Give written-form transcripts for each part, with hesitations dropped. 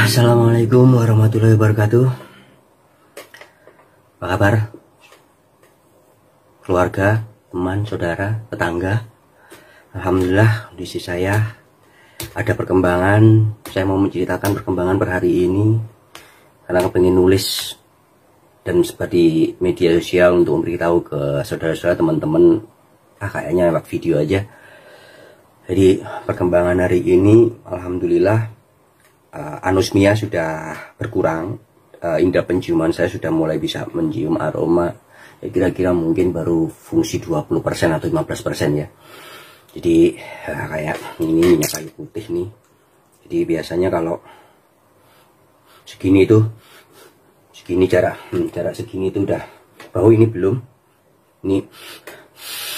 Assalamualaikum warahmatullahi wabarakatuh. Apa kabar? Keluarga, teman, saudara, tetangga. Alhamdulillah, kondisi saya ada perkembangan. Saya mau menceritakan perkembangan per hari ini karena pengen nulis dan sebar di media sosial untuk memberitahu ke saudara-saudara, teman-teman. Kayaknya lewat video aja. Jadi perkembangan hari ini, alhamdulillah, anosmia sudah berkurang. Indera penciuman saya sudah mulai bisa mencium aroma. Ya, kira-kira mungkin baru fungsi 20% atau 15% ya. Jadi kayak ini minyak kayu putih nih. Jadi biasanya kalau segini jarak segini itu udah bau. Ini belum. Ini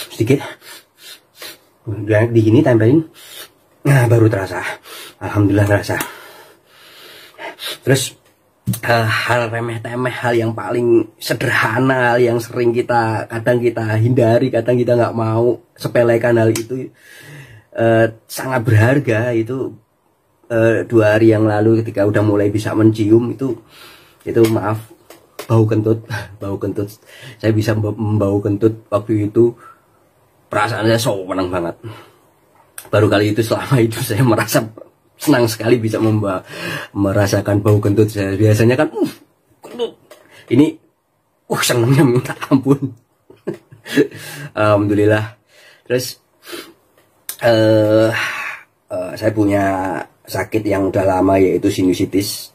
sedikit. Udah di sini tempelin. Nah, baru terasa. Alhamdulillah terasa. Terus hal remeh-temeh, hal yang paling sederhana, hal yang sering kadang kita hindari, kadang kita nggak mau sepelekan hal itu, sangat berharga. Itu 2 hari yang lalu ketika udah mulai bisa mencium itu maaf, bau kentut. Saya bisa membau kentut waktu itu, perasaan saya senang banget. Baru kali itu selama itu saya merasa senang sekali bisa merasakan bau kentut saya. Biasanya kan kentut ini senangnya minta ampun. Alhamdulillah. Terus saya punya sakit yang udah lama, yaitu sinusitis.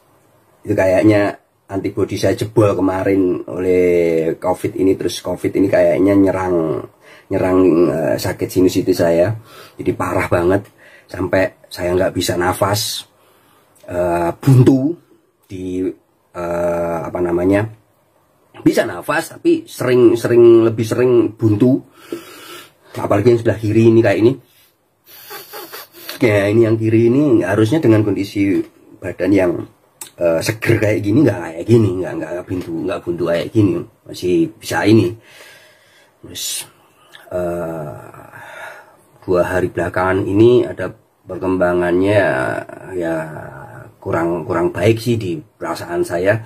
Itu kayaknya antibodi saya jebol kemarin oleh COVID ini. Terus COVID ini kayaknya nyerang sakit sinusitis saya. Jadi parah banget sampai saya nggak bisa nafas, buntu di bisa nafas tapi lebih sering buntu. Apalagi yang sebelah kiri ini kayak ini. Ya, ini yang kiri ini harusnya dengan kondisi badan yang seger kayak gini, nggak kayak gini, nggak buntu kayak gini, masih bisa ini. Terus 2 hari belakangan ini ada perkembangannya ya kurang baik sih di perasaan saya.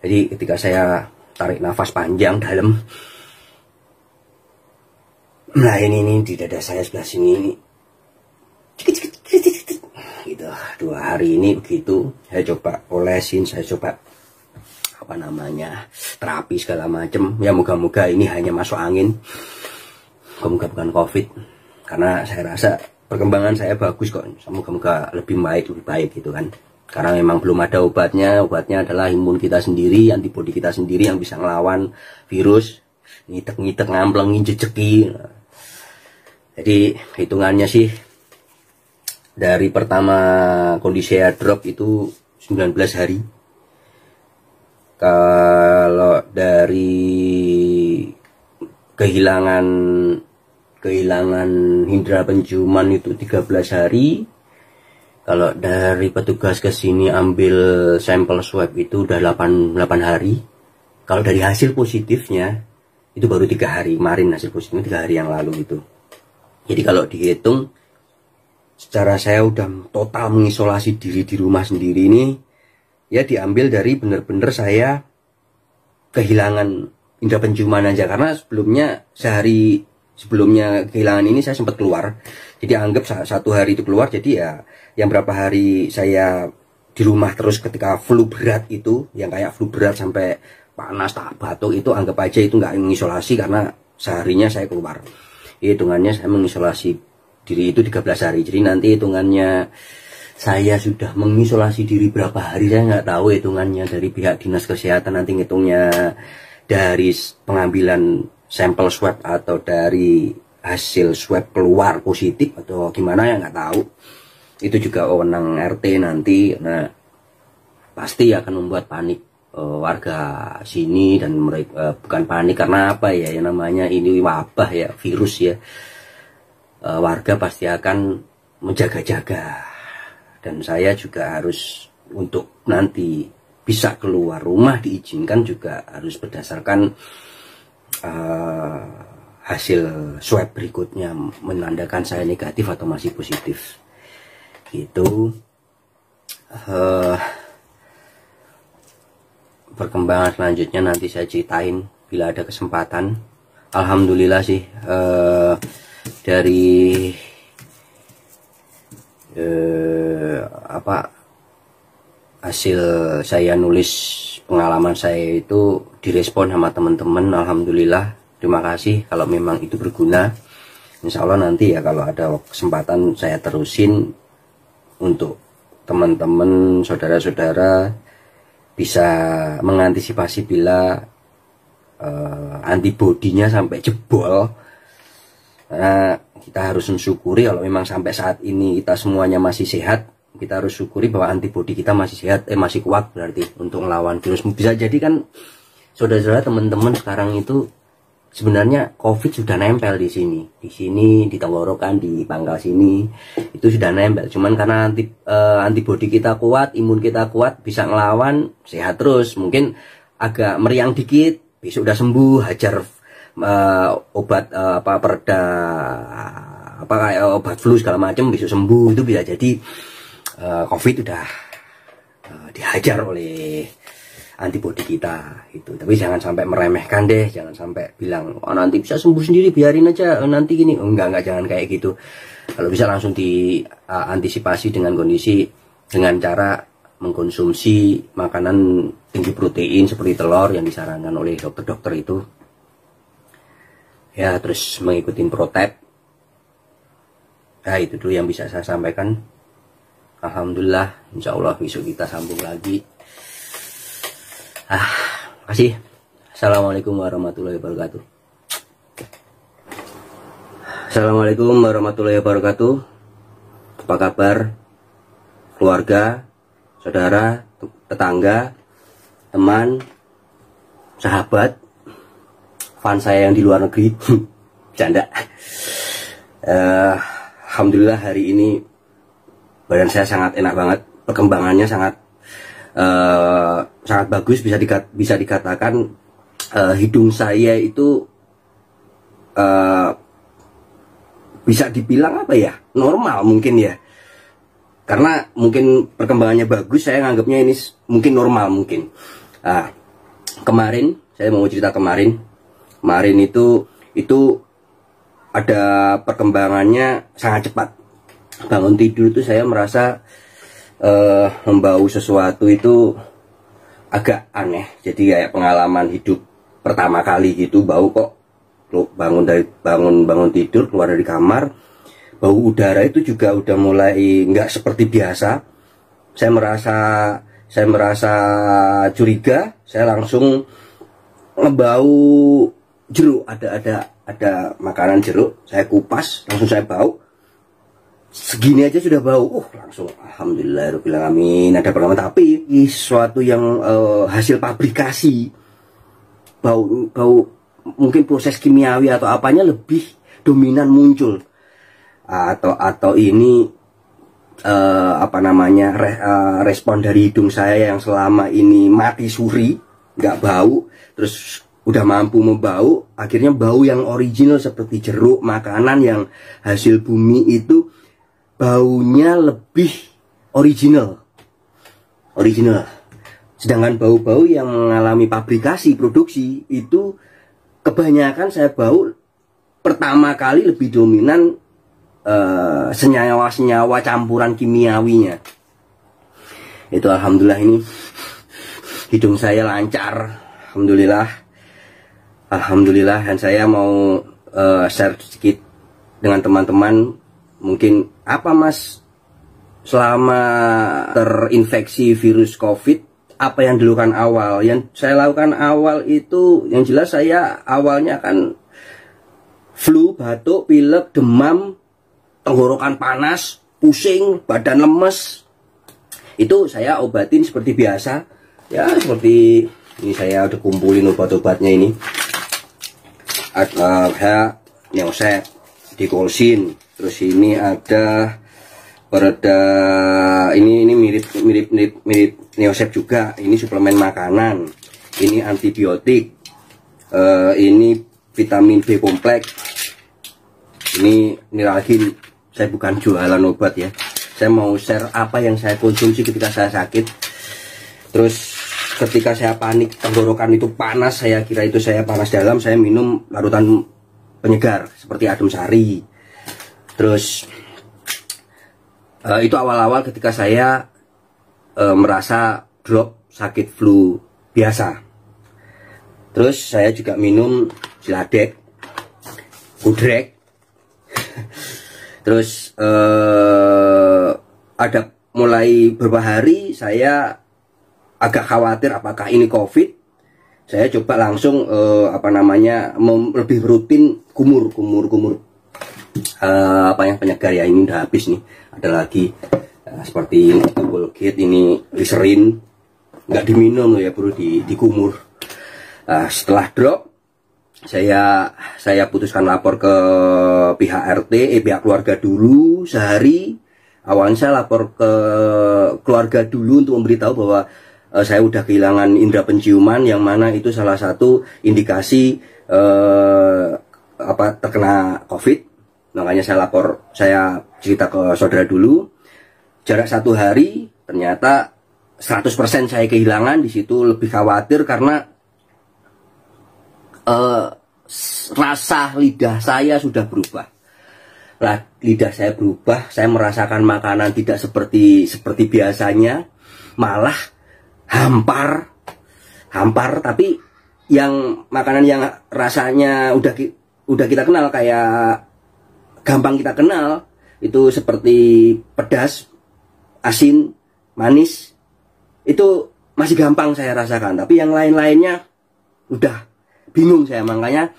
Jadi ketika saya tarik nafas panjang dalam, nah ini di dada saya sebelah sini ini gitu. 2 hari ini begitu. Saya coba olesin, saya coba terapi segala macam. Ya moga-moga ini hanya masuk angin, moga-moga bukan COVID. Karena saya rasa perkembangan saya bagus kok, semoga lebih baik gitu kan. Karena memang belum ada obatnya adalah imun kita sendiri, antibodi kita sendiri yang bisa ngelawan virus, ngitek ngamplengin, jejeki. Jadi hitungannya sih dari pertama kondisi saya drop itu 19 hari. Kalau dari kehilangan indera penciuman itu 13 hari. Kalau dari petugas ke sini ambil sampel swab itu udah 8 hari. Kalau dari hasil positifnya itu baru 3 hari. Kemarin hasil positifnya 3 hari yang lalu gitu. Jadi kalau dihitung secara saya udah total mengisolasi diri di rumah sendiri ini, ya diambil dari bener-bener saya kehilangan indera penciuman aja. Karena sebelumnya kehilangan ini saya sempat keluar. Jadi anggap 1 hari itu keluar. Jadi ya yang berapa hari saya di rumah terus ketika flu berat itu, yang kayak flu berat sampai panas tak batuk itu, anggap aja itu nggak mengisolasi karena seharinya saya keluar. Hitungannya saya mengisolasi diri itu 13 hari. Jadi nanti hitungannya saya sudah mengisolasi diri berapa hari saya nggak tahu hitungannya. Dari pihak dinas kesehatan nanti ngitungnya dari pengambilan sampel swab atau dari hasil swab keluar positif atau gimana ya nggak tahu. Itu juga wewenang RT nanti. Nah, pasti akan membuat panik warga sini, dan mereka bukan panik karena apa ya, yang namanya ini wabah ya, virus ya. Warga pasti akan menjaga-jaga, dan saya juga harus untuk nanti bisa keluar rumah diizinkan juga harus berdasarkan hasil swab berikutnya menandakan saya negatif atau masih positif gitu. perkembangan selanjutnya nanti saya ceritain bila ada kesempatan. Alhamdulillah sih, dari hasil saya nulis pengalaman saya itu direspon sama teman-teman. Alhamdulillah, terima kasih. Kalau memang itu berguna, insya Allah nanti ya kalau ada kesempatan saya terusin untuk teman-teman, saudara-saudara bisa mengantisipasi bila antibodinya sampai jebol. Karena kita harus mensyukuri kalau memang sampai saat ini kita semuanya masih sehat, kita harus syukuri bahwa antibodi kita masih sehat, masih kuat berarti untuk melawan virus. Bisa jadi kan saudara-saudara, teman-teman sekarang itu sebenarnya COVID sudah nempel di sini, di tenggorokan, di pangkal sini, itu sudah nempel. Cuman karena antibodi kita kuat, imun kita kuat, bisa ngelawan, sehat terus. Mungkin agak meriang dikit, besok udah sembuh, hajar obat pereda kayak obat flu segala macam, besok sembuh. Itu bisa jadi COVID udah dihajar oleh antibodi kita itu. Tapi jangan sampai meremehkan deh, jangan sampai bilang oh nanti bisa sembuh sendiri, biarin aja nanti gini. Enggak, jangan kayak gitu. Kalau bisa langsung diantisipasi dengan kondisi, dengan cara mengkonsumsi makanan tinggi protein seperti telur yang disarankan oleh dokter-dokter itu ya, terus mengikuti protap. Nah, itu dulu yang bisa saya sampaikan. Alhamdulillah, insya Allah besok kita sambung lagi. Makasih. Assalamualaikum warahmatullahi wabarakatuh. Assalamualaikum warahmatullahi wabarakatuh. Apa kabar keluarga, saudara, tetangga, teman, sahabat, fans saya yang di luar negeri? Canda. Alhamdulillah hari ini badan saya sangat enak banget, perkembangannya sangat bagus. Bisa dikatakan hidung saya itu bisa dibilang apa ya, normal mungkin ya, karena mungkin perkembangannya bagus. Saya nganggapnya ini mungkin normal mungkin. Kemarin saya mau cerita, kemarin itu ada perkembangannya sangat cepat. Bangun tidur itu saya merasa membau sesuatu itu agak aneh. Jadi kayak pengalaman hidup pertama kali gitu, bau kok bangun tidur, keluar dari kamar, bau udara itu juga udah mulai nggak seperti biasa. Saya merasa curiga. Saya langsung ngebau jeruk, ada makanan jeruk, saya kupas, langsung saya bau. Segini aja sudah bau, langsung alhamdulillahirobbilalamin, ada perkembangan. Tapi sesuatu yang hasil pabrikasi, bau mungkin proses kimiawi atau apanya lebih dominan muncul, atau ini respon dari hidung saya yang selama ini mati suri, nggak bau, terus udah mampu membau, akhirnya bau yang original seperti jeruk, makanan yang hasil bumi itu baunya lebih original. Sedangkan bau-bau yang mengalami pabrikasi, produksi itu kebanyakan saya bau pertama kali lebih dominan senyawa-senyawa campuran kimiawinya. Itu alhamdulillah ini hidung saya lancar, alhamdulillah. Dan saya mau share sedikit dengan teman-teman. Mungkin apa mas, selama terinfeksi virus COVID, apa yang dilakukan awal? Yang saya lakukan awal itu, yang jelas saya awalnya kan flu, batuk, pilek, demam, tenggorokan panas, pusing, badan lemes. Itu saya obatin seperti biasa. Ya seperti ini, saya udah kumpulin obat-obatnya ini. Ada Neosep, Dikolsin. Terus ini ada pereda, ini mirip Neosep juga. Ini suplemen makanan, ini antibiotik, ini vitamin B kompleks, ini Niralgin. Saya bukan jualan obat ya, saya mau share apa yang saya konsumsi ketika saya sakit. Terus ketika saya panik, tenggorokan itu panas, saya kira itu saya panas dalam, saya minum larutan penyegar seperti adem sari. Terus itu awal-awal ketika saya merasa drop sakit flu biasa. Terus saya juga minum Ciladek, Gudrek. Terus ada mulai beberapa hari saya agak khawatir apakah ini COVID. Saya coba langsung lebih rutin kumur yang penyegar ya. Ini udah habis nih, ada lagi seperti ini Colgate, ini Listerin, nggak diminum loh ya bro, dikumur. Setelah drop, saya putuskan lapor ke pihak RT, pihak keluarga dulu sehari. Awalnya saya lapor ke keluarga dulu untuk memberitahu bahwa saya udah kehilangan indera penciuman, yang mana itu salah satu indikasi terkena COVID. Makanya saya cerita ke saudara dulu. Jarak 1 hari, ternyata 100% saya kehilangan. Di situ lebih khawatir karena rasa lidah saya sudah berubah. Lidah saya berubah, saya merasakan makanan tidak seperti biasanya, malah hampar, tapi yang makanan yang rasanya udah kita kenal, kayak gampang kita kenal, itu seperti pedas, asin, manis, itu masih gampang saya rasakan. Tapi yang lain-lainnya udah bingung saya. Makanya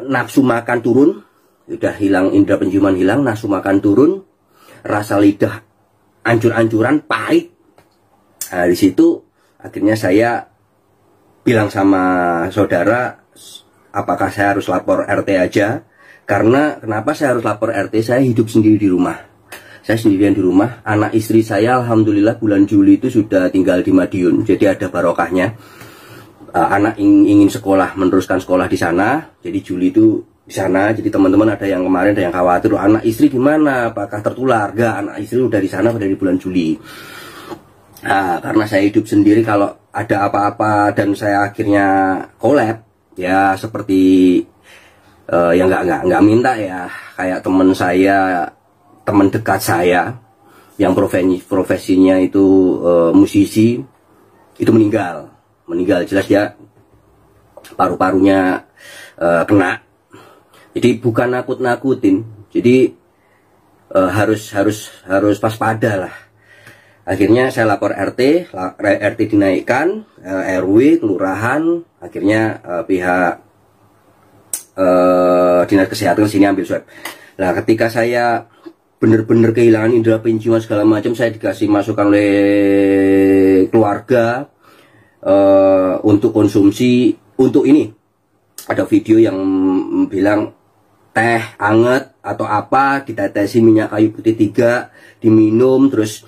nafsu makan turun, udah hilang, indera penciuman hilang, nafsu makan turun, rasa lidah ancur-ancuran, pahit. Nah, di situ akhirnya saya bilang sama saudara, apakah saya harus lapor RT aja? Karena kenapa saya harus lapor RT? Saya hidup sendiri di rumah. Saya sendirian di rumah. Anak istri saya alhamdulillah bulan Juli itu sudah tinggal di Madiun, jadi ada barokahnya. Anak ingin sekolah, meneruskan sekolah di sana, jadi Juli itu di sana. Jadi teman-teman ada yang kemarin ada yang khawatir, anak istri gimana, apakah tertular? Enggak, anak istri udah di sana dari bulan Juli. Nah, karena saya hidup sendiri, kalau ada apa-apa dan saya akhirnya collab, ya seperti ya nggak minta ya, kayak teman saya, teman dekat saya yang profesinya itu musisi, itu meninggal jelas dia paru-parunya kena. Jadi bukan nakut-nakutin, jadi harus waspada lah. Akhirnya saya lapor RT dinaikkan, RW, kelurahan, akhirnya pihak dinas kesehatan sini ambil swab. Nah, ketika saya benar-benar kehilangan indera penciuman segala macam, saya dikasih masukan oleh keluarga untuk konsumsi. Untuk ini ada video yang bilang teh anget atau apa, ditetesi minyak kayu putih 3, diminum, terus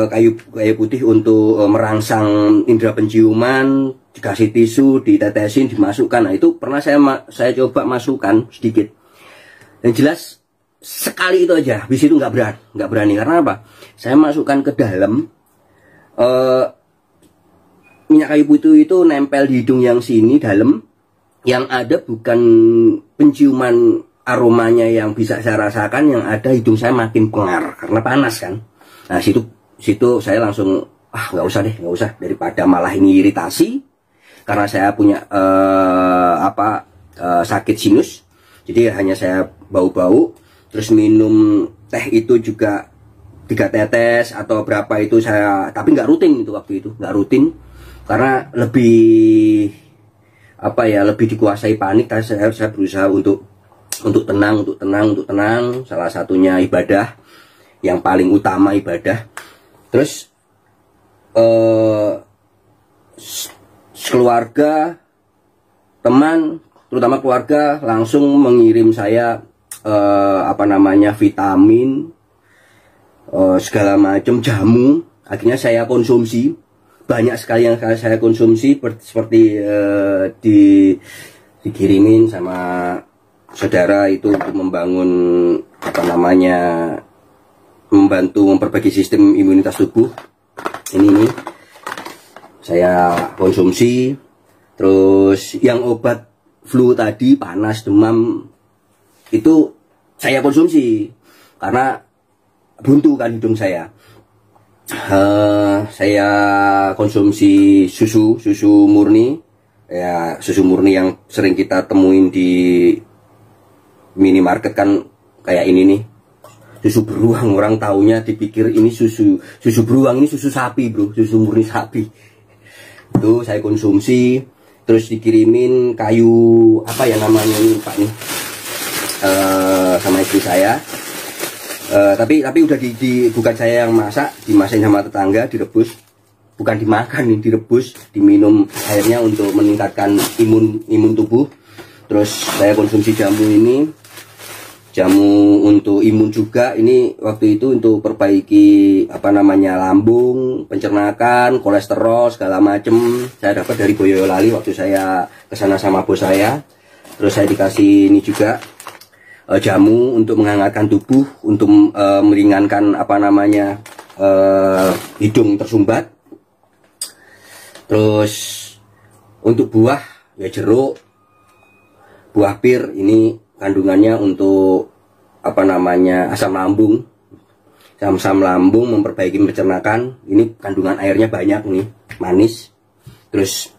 kayu putih untuk merangsang indera penciuman, dikasih tisu, ditetesin, dimasukkan. Nah, itu pernah saya coba masukkan sedikit. Yang jelas sekali itu aja, habis itu nggak berani. Karena apa? Saya masukkan ke dalam, minyak kayu putih itu nempel di hidung yang sini dalam, yang ada bukan penciuman aromanya yang bisa saya rasakan, yang ada hidung saya makin pengar karena panas kan. Nah, situ saya langsung nggak usah, daripada malah ini iritasi, karena saya punya sakit sinus. Jadi hanya saya bau-bau, terus minum teh itu juga 3 tetes atau berapa itu saya, tapi nggak rutin itu, waktu itu nggak rutin karena lebih dikuasai panik. Saya berusaha untuk tenang. Salah satunya ibadah, yang paling utama ibadah. Terus keluarga, teman, terutama keluarga langsung mengirim saya vitamin, segala macam, jamu. Akhirnya saya konsumsi banyak sekali, yang saya konsumsi seperti dikirimin sama saudara itu untuk membangun membantu memperbaiki sistem imunitas tubuh. Ini saya konsumsi. Terus yang obat flu tadi, panas, demam, itu saya konsumsi karena buntu kan hidung saya. Saya konsumsi susu murni, ya susu murni yang sering kita temuin di minimarket kan, kayak ini nih, susu beruang. Orang taunya dipikir ini susu beruang, ini susu sapi bro, susu murni sapi. Itu saya konsumsi. Terus dikirimin kayu apa ya namanya ini Pak nih, sama istri saya. Tapi udah bukan saya yang masak, dimasakin sama tetangga, direbus, bukan dimakan nih, direbus, diminum airnya untuk meningkatkan imun tubuh. Terus saya konsumsi jamu ini, jamu untuk imun juga. Ini waktu itu untuk perbaiki apa namanya lambung, pencernaan, kolesterol segala macem. Saya dapat dari Boyolali waktu saya kesana sama bos saya. Terus saya dikasih ini juga, jamu untuk menghangatkan tubuh, untuk meringankan apa namanya hidung tersumbat. Terus untuk buah ya jeruk, buah pir, ini kandungannya untuk apa namanya asam lambung, memperbaiki pencernaan. Ini kandungan airnya banyak nih, manis. Terus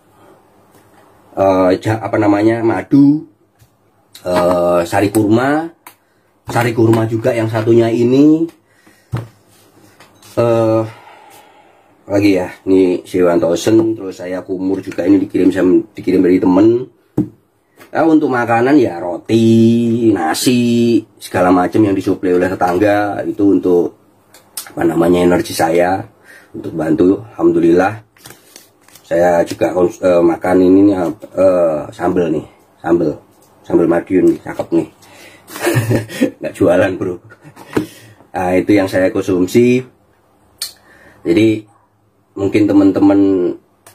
apa namanya madu, sari kurma juga yang satunya ini. Lagi ya, ini Sewantosen. Terus saya kumur juga, ini dikirim dari temen. Nah, untuk makanan ya roti, nasi, segala macam yang disuplai oleh tetangga, itu untuk apa namanya energi saya, untuk bantu. Alhamdulillah. Saya juga makan ini nih, sambal Madiun nih, cakep nih. Nggak jualan bro. Nah, itu yang saya konsumsi. Jadi mungkin teman-teman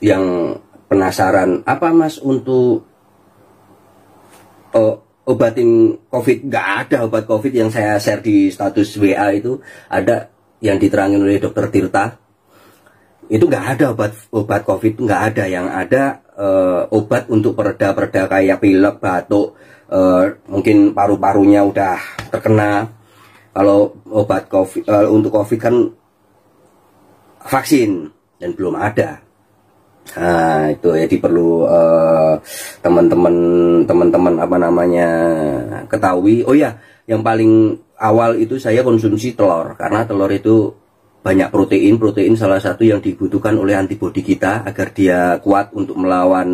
yang penasaran, apa mas untuk obatin COVID? Nggak ada obat COVID yang saya share di status WA itu. Ada yang diterangin oleh dokter Tirta, itu nggak ada obat COVID, nggak ada. Yang ada obat untuk pereda kayak pilek, batuk, mungkin paru-parunya udah terkena. Kalau obat COVID, untuk COVID kan vaksin, dan belum ada. Nah, itu ya, perlu teman-teman apa namanya ketahui. Oh ya, yang paling awal itu saya konsumsi telur, karena telur itu banyak protein salah satu yang dibutuhkan oleh antibodi kita agar dia kuat untuk melawan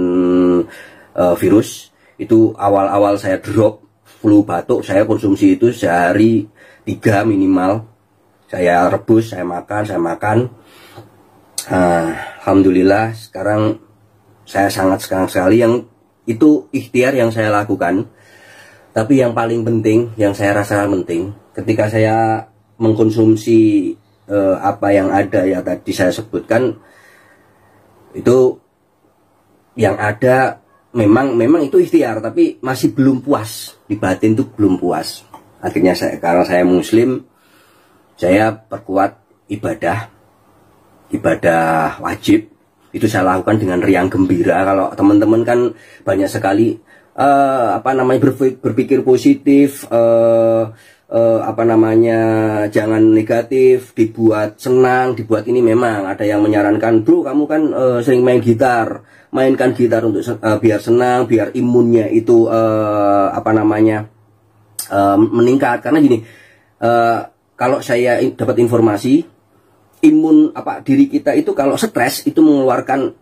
virus. Itu awal-awal saya drop flu batuk, saya konsumsi itu sehari 3 minimal. Saya rebus, saya makan. Alhamdulillah sekarang saya sangat sekali, yang itu ikhtiar yang saya lakukan. Tapi yang paling penting, yang saya rasa penting, ketika saya mengkonsumsi apa yang ada ya tadi saya sebutkan, itu yang ada memang itu ikhtiar, tapi masih belum puas di batin, itu belum puas. Akhirnya karena saya muslim, saya perkuat ibadah wajib. Itu saya lakukan dengan riang gembira. Kalau teman-teman kan banyak sekali apa namanya berpikir positif, apa namanya jangan negatif, dibuat senang, dibuat ini. Memang ada yang menyarankan, bro kamu kan sering main gitar, mainkan gitar untuk biar senang, biar imunnya itu apa namanya meningkat. Karena gini, kalau saya dapat informasi, imun diri kita itu kalau stres itu mengeluarkan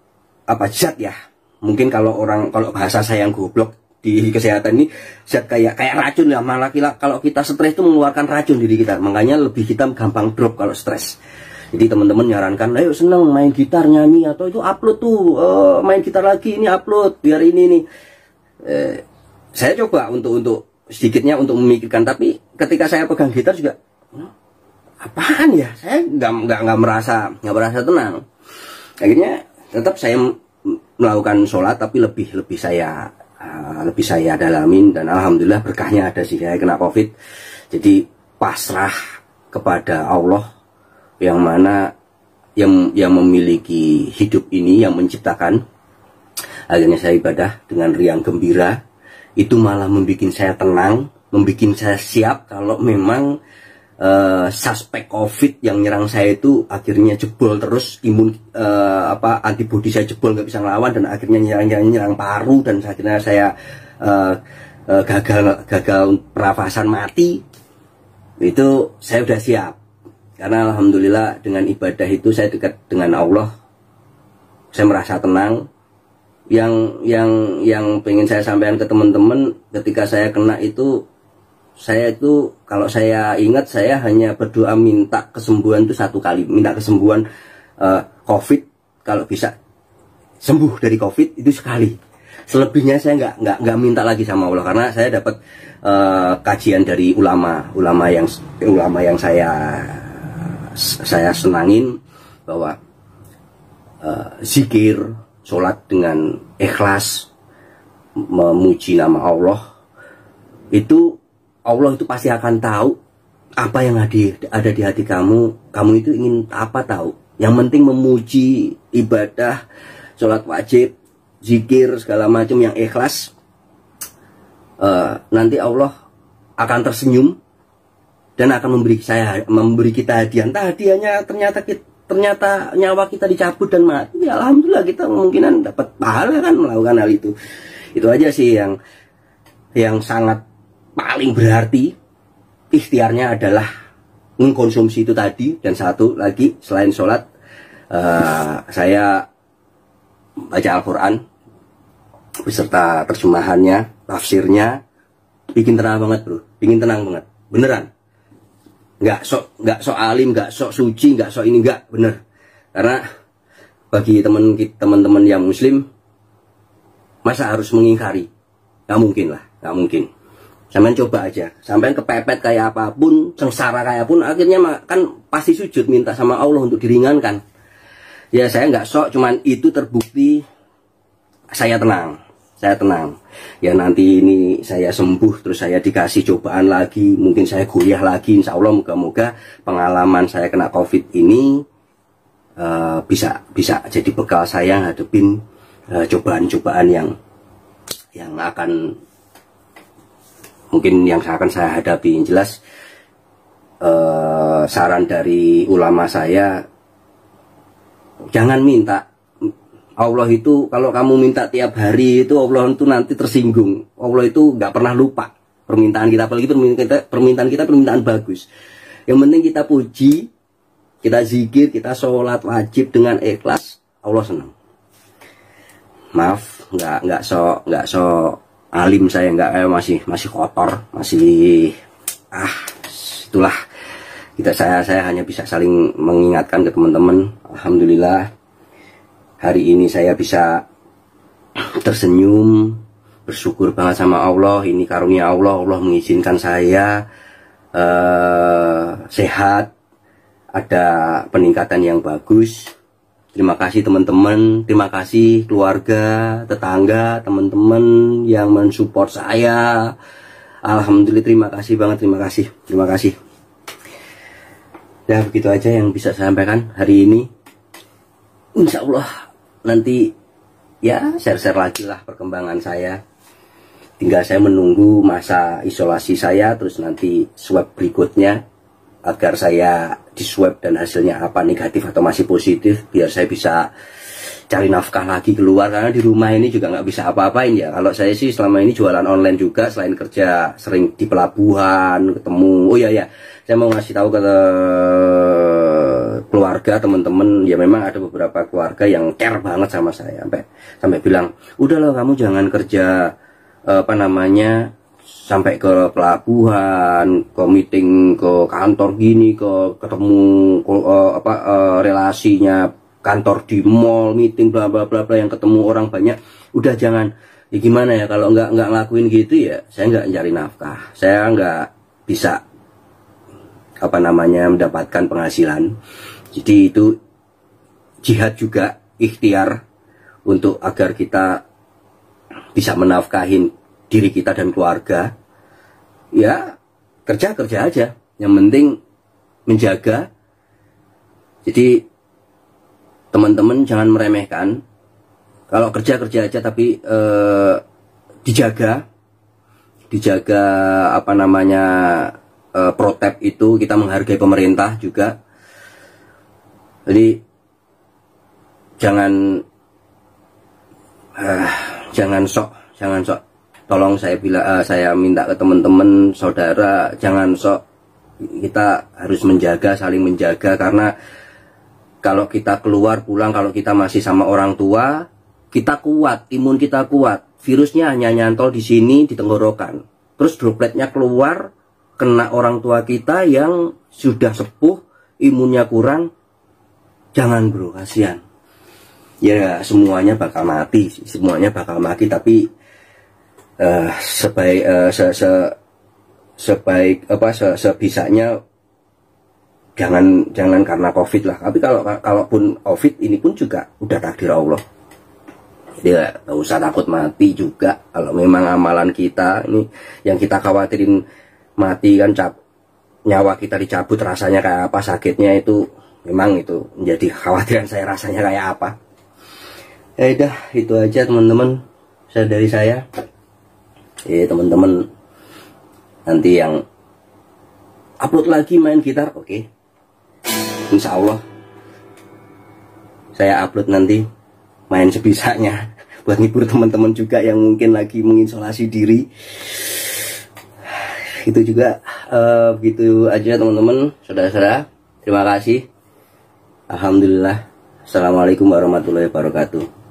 zat ya. Mungkin kalau bahasa saya yang goblok di kesehatan ini, zat kayak racun ya. Malah kalau kita stres itu mengeluarkan racun diri kita. Makanya lebih kita gampang drop kalau stres. Jadi teman-teman nyarankan, ayo seneng main gitar, nyanyi, atau itu upload tuh, main gitar lagi, ini upload biar ini nih. Saya coba untuk sedikitnya untuk memikirkan, tapi ketika saya pegang gitar juga, apaan ya, saya nggak merasa tenang. Akhirnya tetap saya melakukan sholat, tapi lebih saya dalamin, dan alhamdulillah berkahnya ada sih. Saya kena COVID, jadi pasrah kepada Allah, yang mana yang memiliki hidup ini, yang menciptakan. Akhirnya saya ibadah dengan riang gembira. Itu malah membuat saya tenang, membuat saya siap kalau memang suspek COVID yang nyerang saya itu akhirnya jebol terus, antibodi saya jebol, nggak bisa ngelawan, dan akhirnya nyerang paru, dan akhirnya saya gagal pernafasan, mati. Itu saya udah siap, karena alhamdulillah dengan ibadah itu saya dekat dengan Allah, saya merasa tenang. Yang pengen saya sampaikan ke teman-teman, ketika saya kena itu, saya itu kalau saya ingat, saya hanya berdoa minta kesembuhan itu 1 kali, minta kesembuhan COVID, kalau bisa sembuh dari COVID itu sekali. Selebihnya saya nggak minta lagi sama Allah, karena saya dapat kajian dari ulama yang saya senangin, bahwa zikir, sholat dengan ikhlas, memuji nama Allah, itu Allah itu pasti akan tahu apa yang ada di hati kamu. Kamu itu ingin apa, tahu. Yang penting memuji, ibadah, sholat wajib, zikir, segala macam yang ikhlas. Nanti Allah akan tersenyum dan akan memberi kita hadiah. Entah hadiahnya ternyata nyawa kita dicabut dan mati, ya alhamdulillah, kita kemungkinan dapat pahala kan melakukan hal itu. Itu aja sih yang sangat paling berarti. Ikhtiarnya adalah mengkonsumsi itu tadi. Dan satu lagi, selain sholat, saya baca Al-Quran beserta terjemahannya, tafsirnya. Bikin tenang banget bro, bikin tenang banget, beneran. Nggak sok alim, nggak sok suci, nggak sok ini, nggak, bener. Karena bagi teman-teman yang muslim, masa harus mengingkari? Nggak mungkin lah, nggak mungkin. Sampai coba aja, sampai kepepet kayak apapun, sengsara kayak pun, akhirnya kan pasti sujud minta sama Allah untuk diringankan. Ya saya nggak sok, cuman itu terbukti saya tenang. Ya nanti ini saya sembuh, terus saya dikasih cobaan lagi, mungkin saya goyah lagi, insya Allah moga-moga pengalaman saya kena COVID ini bisa jadi bekal saya ngadepin cobaan-cobaan yang akan mungkin yang akan saya hadapi. Yang jelas saran dari ulama saya, jangan minta. Allah itu kalau kamu minta tiap hari itu, Allah itu nanti tersinggung. Allah itu nggak pernah lupa permintaan kita, apalagi permintaan kita permintaan bagus. Yang penting kita puji, kita zikir, kita sholat wajib dengan ikhlas, Allah senang. Maaf, nggak so alim saya, nggak, masih kotor, masih itulah. Saya hanya bisa saling mengingatkan ke teman-teman. Alhamdulillah hari ini saya bisa tersenyum, bersyukur banget sama Allah. Ini karunia Allah, Allah mengizinkan saya sehat, ada peningkatan yang bagus. Terima kasih teman-teman, terima kasih keluarga, tetangga, teman-teman yang mensupport saya. Alhamdulillah, terima kasih banget, terima kasih. Ya begitu aja yang bisa saya sampaikan hari ini. Insya Allah nanti ya share-share lagi lah perkembangan saya. Tinggal saya menunggu masa isolasi saya, terus nanti swab berikutnya, agar saya di swab dan hasilnya apa, negatif atau masih positif, biar saya bisa cari nafkah lagi keluar. Karena di rumah ini juga nggak bisa apa-apain ya. Kalau saya sih selama ini jualan online juga, selain kerja sering di pelabuhan ketemu. Oh ya, saya mau ngasih tahu ke keluarga, teman-teman, ya memang ada beberapa keluarga yang care banget sama saya, sampai bilang, udah loh kamu jangan kerja sampai ke pelabuhan, ke meeting, ke kantor gini, ketemu relasinya kantor di mall, meeting bla bla bla yang ketemu orang banyak. Udah jangan. Ya gimana ya, kalau nggak ngelakuin gitu ya saya nggak cari nafkah, saya nggak bisa mendapatkan penghasilan. Jadi itu jihad juga, ikhtiar untuk agar kita bisa menafkahin diri kita dan keluarga. Ya kerja aja, yang penting menjaga. Jadi teman-teman jangan meremehkan. Kalau kerja aja, tapi dijaga apa namanya, protap itu, kita menghargai pemerintah juga. Jadi jangan sok. Tolong saya minta ke teman-teman, saudara, jangan sok. Kita harus saling menjaga, karena kalau kita keluar pulang, kalau kita masih sama orang tua, kita kuat, imun kita kuat. Virusnya hanya nyantol di sini, di tenggorokan. Terus dropletnya keluar, kena orang tua kita yang sudah sepuh, imunnya kurang. Jangan bro, kasihan. Ya semuanya bakal mati, tapi sebisanya jangan karena COVID lah. Tapi kalaupun COVID ini pun juga udah takdir Allah. Jadi nggak usah takut mati juga. Kalau memang amalan kita ini yang kita khawatirin mati kan, nyawa kita dicabut rasanya kayak apa, sakitnya itu memang itu menjadi khawatiran saya, rasanya kayak apa. Ya udah, itu aja teman-teman dari saya. Teman-teman nanti yang upload lagi main gitar, oke. Insya Allah saya upload nanti main sebisanya buat ngibur teman-teman juga yang mungkin lagi mengisolasi diri. Itu juga begitu aja teman-teman, saudara-saudara. Terima kasih. Alhamdulillah. Assalamualaikum warahmatullahi wabarakatuh.